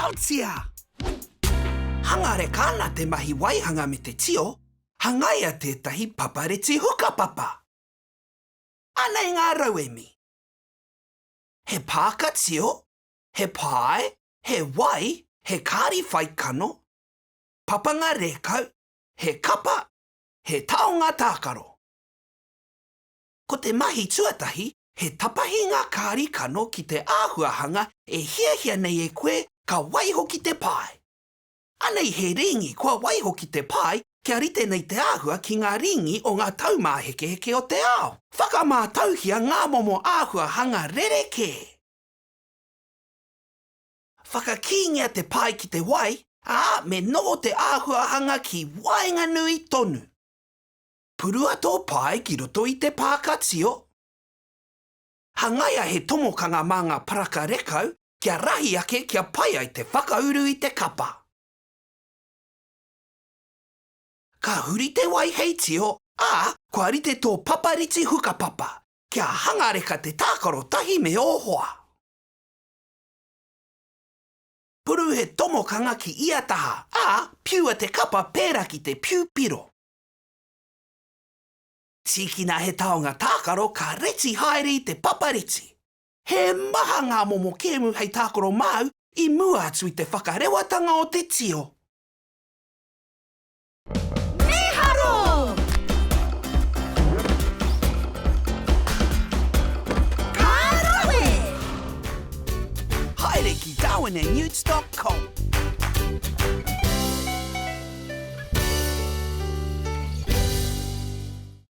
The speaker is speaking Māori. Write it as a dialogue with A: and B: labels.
A: Tautia! Hangare kāna te mahi waihanga me te tio, hangaia tētahi papareti hukapapa. Anei ngā rauemi. He pāka tio, he pai, he wai, he kāri whai kano, papanga rekau, he kapa, he taonga tākaro. Ko te mahi tuatahi, he tapahi ngā kāri kano ki te āhuahanga e hiahia nei e koe ka waiho ki te pai. Anei he ringi kua waiho ki te pai kia rite nei te āhua ki ngā ringi o ngā taumāhekeheke o te ao. Whakamātauhia ngā momo āhuahanga rereke. Whakakingia te pai ki te wai, me no te āhuahanga ki wainga nui tonu. Purua tō pai ki roto i te pāka tio. Hangaia he tomokanga mā ngā paraka rekau, kia rahi ake kia pai ai te whakauru i te kapa. Ka huri te wai hei tio, kua rite tō papariti hukapapa, kia hangareka te tākaro tahi me ohoa. Puru he tomokanga ki ia taha, piua te kapa pērā ki te piupiro. Tikina he taonga tākaro ka reti haere i te papariti. He maha ngā momo kēmu hei tākaro mau i mua atu i te whakarewatanga o te tio. Neharo! Kārawe! Haere ki Darwin and Newts.com